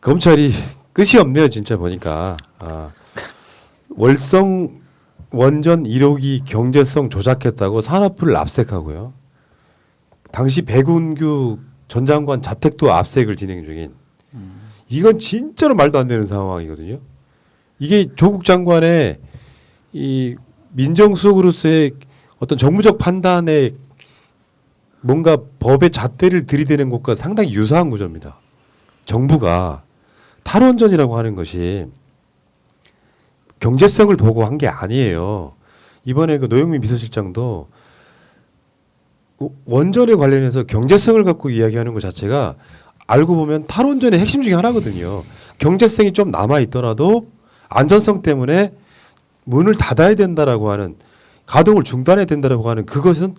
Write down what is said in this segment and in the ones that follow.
검찰이 끝이 없네요, 진짜 보니까. 월성 원전 1호기 경제성 조작했다고 산업부를 압색하고요. 당시 백운규 전 장관 자택도 압색을 진행 중인. 이건 진짜로 말도 안 되는 상황이거든요. 이게 조국 장관의 이 민정수석으로서의 어떤 정무적 판단에 뭔가 법의 잣대를 들이대는 것과 상당히 유사한 구조입니다. 정부가 탈원전이라고 하는 것이 경제성을 보고 한 게 아니에요. 이번에 그 노영민 비서실장도 원전에 관련해서 경제성을 갖고 이야기하는 것 자체가 알고 보면 탈원전의 핵심 중에 하나거든요. 경제성이 좀 남아 있더라도 안전성 때문에 문을 닫아야 된다라고 하는, 가동을 중단해야 된다라고 하는, 그것은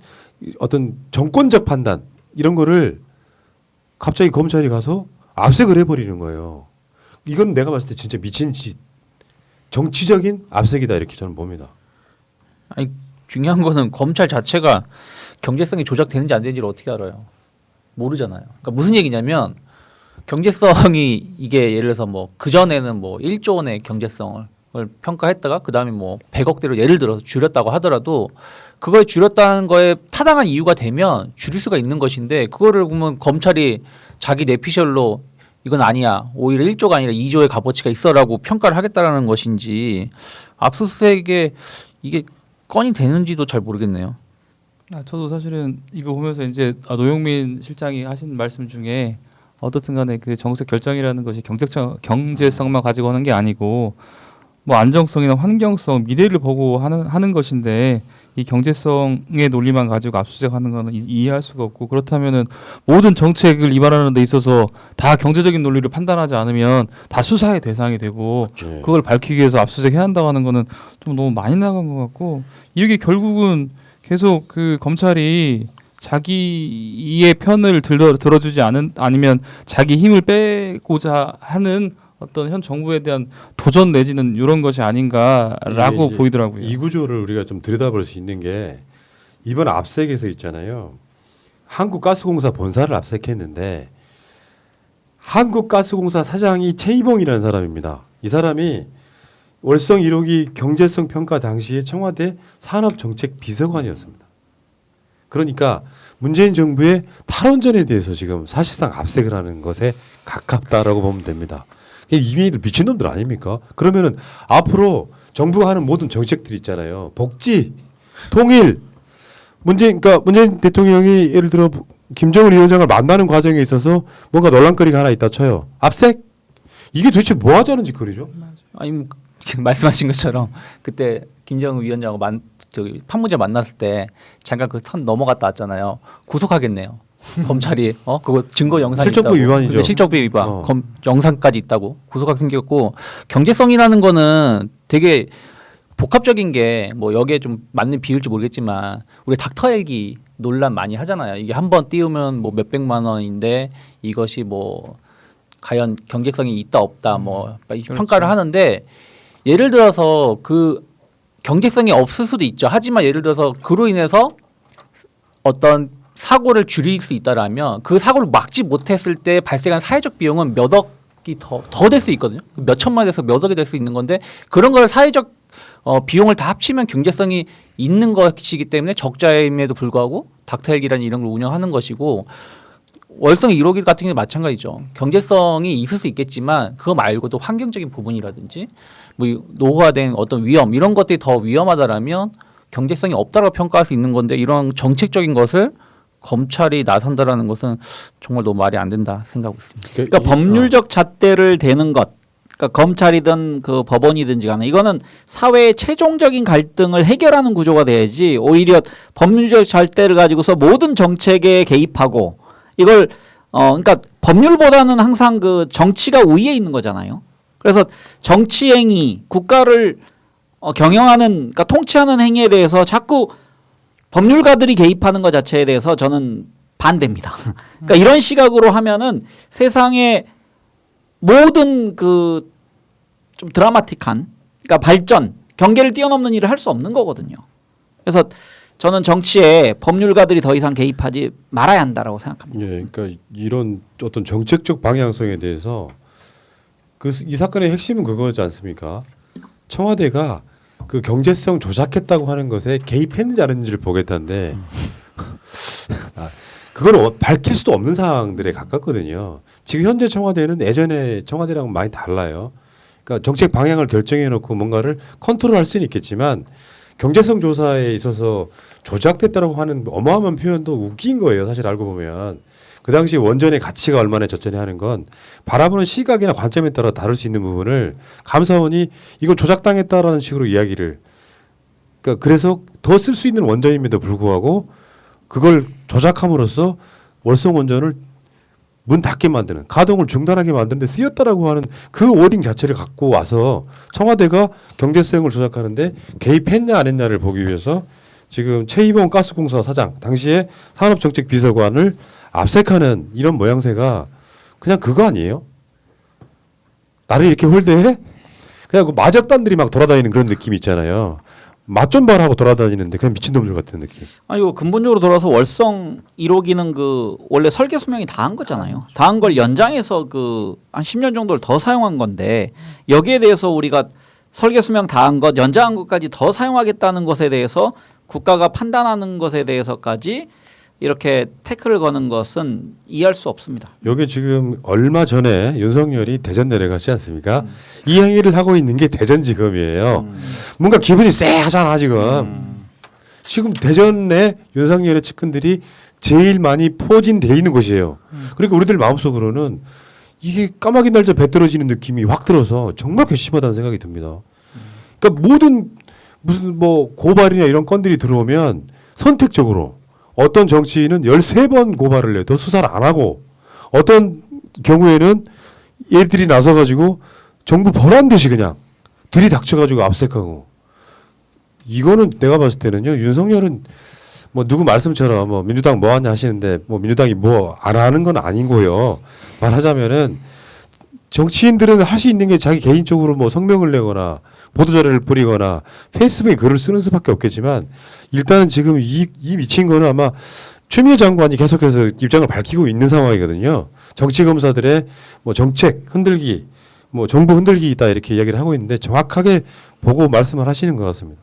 어떤 정권적 판단 이런 거를 갑자기 검찰이 가서 압색을 해버리는 거예요. 이건 내가 봤을 때 진짜 미친 짓, 정치적인 압색이다 이렇게 저는 봅니다. 아니 중요한 거는 검찰 자체가 경제성이 조작되는지 안 되는지를 어떻게 알아요? 모르잖아요. 그러니까 무슨 얘기냐면 경제성이 이게 예를 들어서 뭐 그전에는 뭐 1조 원의 경제성을 평가했다가 그다음에 뭐 100억대로 예를 들어서 줄였다고 하더라도 그걸 줄였다는 거에 타당한 이유가 되면 줄일 수가 있는 것인데, 그거를 보면 검찰이 자기 내피셜로 이건 아니야, 오히려 1조가 아니라 2조의 값어치가 있어라고 평가를 하겠다라는 것인지, 압수수색에 이게 건이 되는지도 잘 모르겠네요. 저도 사실은 이거 보면서 이제 노영민 실장이 하신 말씀 중에 어떻든 간에 그 정책 결정이라는 것이 경제성만 가지고 하는 게 아니고 뭐 안정성이나 환경성, 미래를 보고 하는 것인데, 이 경제성의 논리만 가지고 압수수색하는 거는 이해할 수가 없고, 그렇다면은 모든 정책을 위반하는 데 있어서 다 경제적인 논리를 판단하지 않으면 다 수사의 대상이 되고, 네. 그걸 밝히기 위해서 압수수색해야 한다고 하는 거는 좀 너무 많이 나간 것 같고, 이게 결국은 계속 그 검찰이 자기의 편을 들어주지 아니면 자기 힘을 빼고자 하는 어떤 현 정부에 대한 도전 내지는 이런 것이 아닌가라고 보이더라고요. 이 구조를 우리가 좀 들여다볼 수 있는 게, 이번 압색에서 있잖아요. 한국가스공사 본사를 압색했는데 한국가스공사 사장이 최이봉이라는 사람입니다. 이 사람이 월성 1호기 경제성 평가 당시에 청와대 산업정책비서관이었습니다. 그러니까 문재인 정부의 탈원전에 대해서 지금 사실상 압색을 하는 것에 가깝다라고 보면 됩니다. 이민희들 미친놈들 아닙니까? 그러면은 앞으로 정부가 하는 모든 정책들 있잖아요. 복지, 통일, 그러니까 문재인 대통령이 예를 들어 김정은 위원장을 만나는 과정에 있어서 뭔가 논란거리가 하나 있다 쳐요. 압색? 이게 도대체 뭐 하자는 짓거리죠? 아니 지금 말씀하신 것처럼 그때 김정은 위원장하고 저기 판문제 만났을 때 잠깐 그 선 넘어갔다 왔잖아요. 구속하겠네요. 검찰이 그거 증거 영상이 실적법 있다고. 위반이죠. 실적법 위반. 영상까지 있다고 구속하게 생겼고, 경제성이라는 거는 되게 복합적인 게 뭐 여기에 좀 맞는 비율일지 모르겠지만 우리 닥터 헬기 논란 많이 하잖아요. 이게 한 번 띄우면 뭐 몇백만 원인데 이것이 뭐 과연 경제성이 있다 없다 뭐 평가를 하는데, 예를 들어서 그 경제성이 없을 수도 있죠. 하지만 예를 들어서 그로 인해서 어떤 사고를 줄일 수 있다라면 그 사고를 막지 못했을 때 발생한 사회적 비용은 몇 억이 더 될 수 있거든요. 몇 천만 원에서 몇 억이 될 수 있는 건데, 그런 걸 사회적 비용을 다 합치면 경제성이 있는 것이기 때문에 적자임에도 불구하고 닥터헬기라는 이런 걸 운영하는 것이고, 월성 1호기 같은 경우는 마찬가지죠. 경제성이 있을 수 있겠지만 그거 말고도 환경적인 부분이라든지 뭐 노후화된 어떤 위험, 이런 것들이 더 위험하다라면 경제성이 없다고 평가할 수 있는 건데, 이런 정책적인 것을 검찰이 나선다라는 것은 정말 너무 말이 안 된다 생각하고 있습니다. 그러니까 법률적 잣대를 대는 것, 그러니까 검찰이든 그 법원이든지 간에 이거는 사회의 최종적인 갈등을 해결하는 구조가 돼야지, 오히려 법률적 잣대를 가지고서 모든 정책에 개입하고 이걸 그러니까 법률보다는 항상 그 정치가 우위에 있는 거잖아요. 그래서 정치 행위, 국가를 경영하는, 그러니까 통치하는 행위에 대해서 자꾸 법률가들이 개입하는 것 자체에 대해서 저는 반대입니다. 그러니까 이런 시각으로 하면은 세상의 모든 그 좀 드라마틱한, 그러니까 발전, 경계를 뛰어넘는 일을 할 수 없는 거거든요. 그래서 저는 정치에 법률가들이 더 이상 개입하지 말아야 한다라고 생각합니다. 예, 그러니까 이런 어떤 정책적 방향성에 대해서 이 사건의 핵심은 그거지 않습니까? 청와대가 그 경제성 조작했다고 하는 것에 개입했는지 안 했는지를 보겠다는데 그걸 밝힐 수도 없는 사항들에 가깝거든요. 지금 현재 청와대는 예전에 청와대랑은 많이 달라요. 그러니까 정책 방향을 결정해 놓고 뭔가를 컨트롤할 수는 있겠지만 경제성 조사에 있어서 조작됐다고 하는 어마어마한 표현도 웃긴 거예요. 사실 알고 보면. 그 당시 원전의 가치가 얼마나 졌전해 하는 건 바라보는 시각이나 관점에 따라 다를 수 있는 부분을 감사원이 이거 조작당했다라는 식으로 이야기를 그러니까 그래서 더 쓸 수 있는 원전임에도 불구하고 그걸 조작함으로써 월성 원전을 문 닫게 만드는 가동을 중단하게 만드는 데 쓰였다라고 하는 그 워딩 자체를 갖고 와서 청와대가 경제성을 조작하는데 개입했냐 안 했냐를 보기 위해서 지금 최이봉 가스공사 사장 당시에 산업정책비서관을 압색하는 이런 모양새가 그냥 그거 아니에요? 나를 이렇게 홀대해? 그냥 그 마적단들이 막 돌아다니는 그런 느낌이 있잖아요. 맛 좀 봐라 하고 돌아다니는데 그냥 미친놈들 같은 느낌. 아니 이거 근본적으로 돌아서 월성 1호기는 그 원래 설계 수명이 다 한 거잖아요. 다 한 걸 연장해서 그 한 10년 정도를 더 사용한 건데 여기에 대해서 우리가 설계 수명 다 한 것, 연장한 것까지 더 사용하겠다는 것에 대해서 국가가 판단하는 것에 대해서까지 이렇게 태클을 거는 것은 이해할 수 없습니다. 여기 지금 얼마 전에 윤석열이 대전 내려갔지 않습니까? 이 행위를 하고 있는 게 대전지검이에요. 뭔가 기분이 쎄하잖아 지금. 지금 대전에 윤석열의 측근들이 제일 많이 포진돼 있는 곳이에요. 그러니까 우리들 마음속으로는 이게 까마귀 날짜 배 떨어지는 느낌이 확 들어서 정말 괘씸하다는 생각이 듭니다. 그러니까 모든 무슨 뭐 고발이나 이런 건들이 들어오면 선택적으로 어떤 정치인은 13번 고발을 해도 수사를 안 하고 어떤 경우에는 얘들이 나서가지고 정부 벌한 듯이 그냥 들이닥쳐가지고 압색하고 이거는 내가 봤을 때는요 윤석열은 뭐 누구 말씀처럼 뭐 민주당 뭐 하냐 하시는데 뭐 민주당이 뭐 안 하는 건 아니고요. 말하자면은 정치인들은 할 수 있는 게 자기 개인적으로 뭐 성명을 내거나 보도자료를 뿌리거나 페이스북에 글을 쓰는 수밖에 없겠지만 일단은 지금 이 미친 거는 아마 추미애 장관이 계속해서 입장을 밝히고 있는 상황이거든요. 정치 검사들의 뭐 정책 흔들기, 뭐 정부 흔들기 있다 이렇게 이야기를 하고 있는데 정확하게 보고 말씀을 하시는 것 같습니다.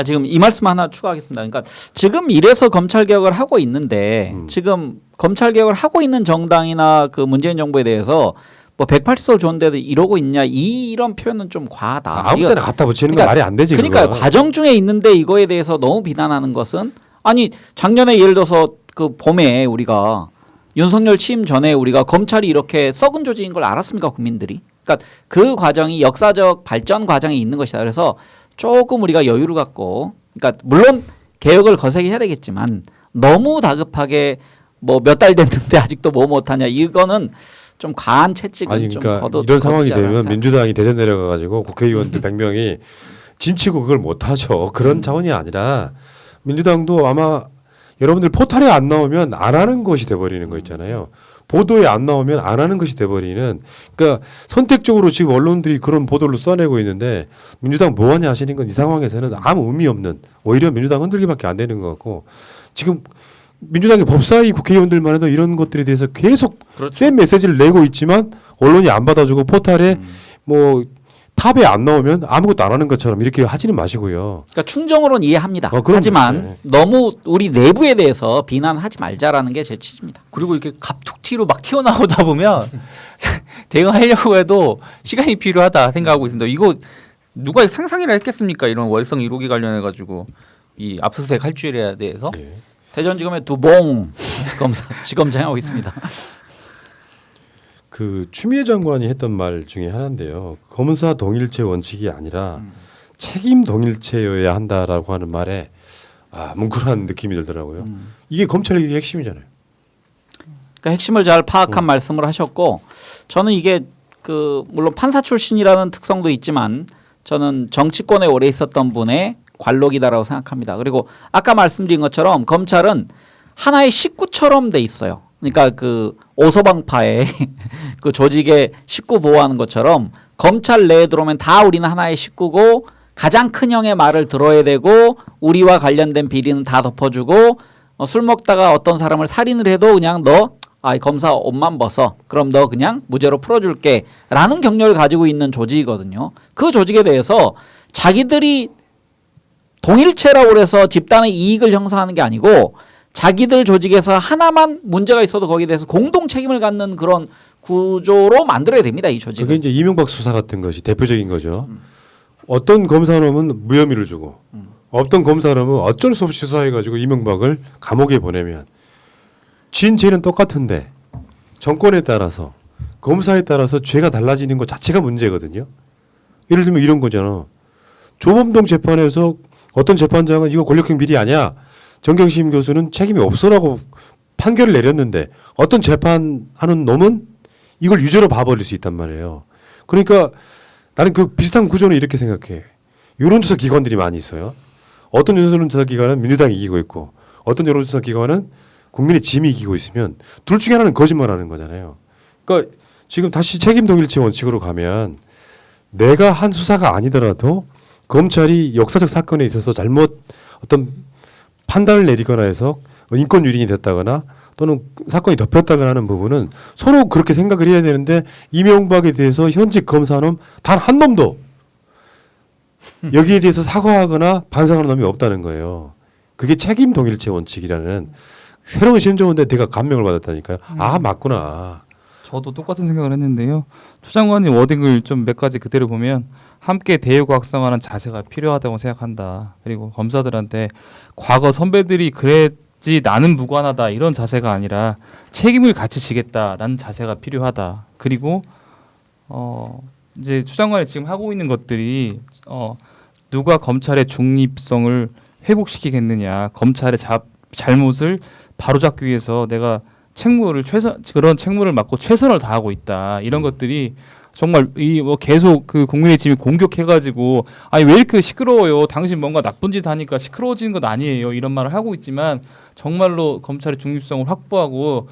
지금 이 말씀 하나 추가하겠습니다. 그러니까 지금 이래서 검찰 개혁을 하고 있는데 지금 검찰 개혁을 하고 있는 정당이나 그 문재인 정부에 대해서 뭐 180석 좋은데도 이러고 있냐 이런 표현은 좀 과하다. 아무 때나 갖다 붙이는 건 말이 안 되지. 그러니까 그건. 과정 중에 있는데 이거에 대해서 너무 비난하는 것은 아니 작년에 예를 들어서 그 봄에 우리가 윤석열 취임 전에 우리가 검찰이 이렇게 썩은 조직인 걸 알았습니까 국민들이? 그러니까 그 과정이 역사적 발전 과정에 있는 것이다. 그래서 조금 우리가 여유를 갖고 그러니까 물론 개혁을 거세게 해야 되겠지만 너무 다급하게 뭐 몇 달 됐는데 아직도 뭐 못하냐 이거는 좀 과한 채찍은 아니 좀 그러니까 거둬 이런 상황이 거두지 되면 않았나 민주당이 대전 내려가가지고 국회의원들 100명이 진치고 그걸 못하죠. 그런 차원이 아니라 민주당도 아마 여러분들 포탈에 안 나오면 안 하는 것이 돼버리는 거 있잖아요. 보도에 안 나오면 안 하는 것이 돼버리는 그러니까 선택적으로 지금 언론들이 그런 보도를 쏟아내고 있는데 민주당 뭐하냐 하시는 건 이 상황에서는 아무 의미 없는 오히려 민주당 흔들기밖에 안 되는 것 같고 지금 민주당의 법사위 국회의원들만 해도 이런 것들에 대해서 계속 센 메시지를 내고 있지만 언론이 안 받아주고 포탈에 뭐 탑에 안 나오면 아무것도 안 하는 것처럼 이렇게 하지는 마시고요. 그러니까 충정으로는 이해합니다. 그럼요. 하지만 네. 너무 우리 내부에 대해서 비난하지 말자라는 게 제 취지입니다. 그리고 이렇게 갑툭튀로 막 튀어나오다 보면 대응하려고 해도 시간이 필요하다 생각하고 있습니다. 이거 누가 상상이나 했겠습니까? 이런 월성 1호기 관련해 가지고 이 압수수색 할 줄에 대해서. 예. 대전지검의 두봉 검사 지검장하고 있습니다. 그 추미애 장관이 했던 말 중에 하나인데요. 검사 동일체 원칙이 아니라 책임 동일체여야 한다라고 하는 말에 뭉클한 느낌이 들더라고요. 이게 검찰의 핵심이잖아요. 그러니까 핵심을 잘 파악한 말씀을 하셨고 저는 이게 그 물론 판사 출신이라는 특성도 있지만 저는 정치권에 오래 있었던 분의 관록이다라고 생각합니다. 그리고 아까 말씀드린 것처럼 검찰은 하나의 식구처럼 돼 있어요. 그러니까 그 오서방파의 그 조직의 식구 보호하는 것처럼 검찰 내에 들어오면 다 우리는 하나의 식구고 가장 큰 형의 말을 들어야 되고 우리와 관련된 비리는 다 덮어주고 술 먹다가 어떤 사람을 살인을 해도 그냥 너 아, 검사 옷만 벗어. 그럼 너 그냥 무죄로 풀어줄게. 라는 격려를 가지고 있는 조직이거든요. 그 조직에 대해서 자기들이 동일체라고 해서 집단의 이익을 형성하는 게 아니고 자기들 조직에서 하나만 문제가 있어도 거기에 대해서 공동 책임을 갖는 그런 구조로 만들어야 됩니다. 이 조직은. 그게 이제 이명박 수사 같은 것이 대표적인 거죠. 어떤 검사놈은 무혐의를 주고 어떤 검사놈은 어쩔 수 없이 수사해가지고 이명박을 감옥에 보내면 진 죄는 똑같은데 정권에 따라서 검사에 따라서 죄가 달라지는 것 자체가 문제거든요. 예를 들면 이런 거잖아. 조범동 재판에서 어떤 재판장은 이거 권력형 비리 아니야. 정경심 교수는 책임이 없어라고 판결을 내렸는데 어떤 재판하는 놈은 이걸 유죄로 봐버릴 수 있단 말이에요. 그러니까 나는 그 비슷한 구조는 이렇게 생각해. 여론조사 기관들이 많이 있어요. 어떤 여론조사 기관은 민주당이 이기고 있고 어떤 여론조사 기관은 국민의 짐이 이기고 있으면 둘 중에 하나는 거짓말하는 거잖아요. 그러니까 지금 다시 책임 동일체 원칙으로 가면 내가 한 수사가 아니더라도 검찰이 역사적 사건에 있어서 잘못 어떤 판단을 내리거나 해서 인권 유린이 됐다거나 또는 사건이 덮였다거나 하는 부분은 서로 그렇게 생각을 해야 되는데 이명박에 대해서 현직 검사는 단 한 놈도 여기에 대해서 사과하거나 반성하는 놈이 없다는 거예요. 그게 책임 동일체 원칙이라는 새로운 신조어인데 내가 감명을 받았다니까요. 아 맞구나. 저도 똑같은 생각을 했는데요. 추 장관님 워딩을 좀 몇 가지 그대로 보면 함께 대우고 학성하는 자세가 필요하다고 생각한다. 그리고 검사들한테 과거 선배들이 그랬지 나는 무관하다 이런 자세가 아니라 책임을 같이 지겠다라는 자세가 필요하다. 그리고 이제 추 장관이 지금 하고 있는 것들이 누가 검찰의 중립성을 회복시키겠느냐, 검찰의 잘못을 바로잡기 위해서 내가 그런 책무를 맡고 최선을 다하고 있다. 이런 것들이 정말 이 뭐 계속 그 국민의 짐이 공격해가지고 아니 왜 이렇게 시끄러워요? 당신 뭔가 나쁜 짓 하니까 시끄러워지는 건 아니에요. 이런 말을 하고 있지만 정말로 검찰의 중립성을 확보하고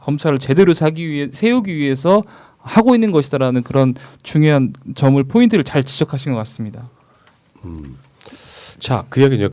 검찰을 제대로 세우기 위해서 하고 있는 것이다라는 그런 중요한 포인트를 잘 지적하신 것 같습니다. 자, 그 이야기는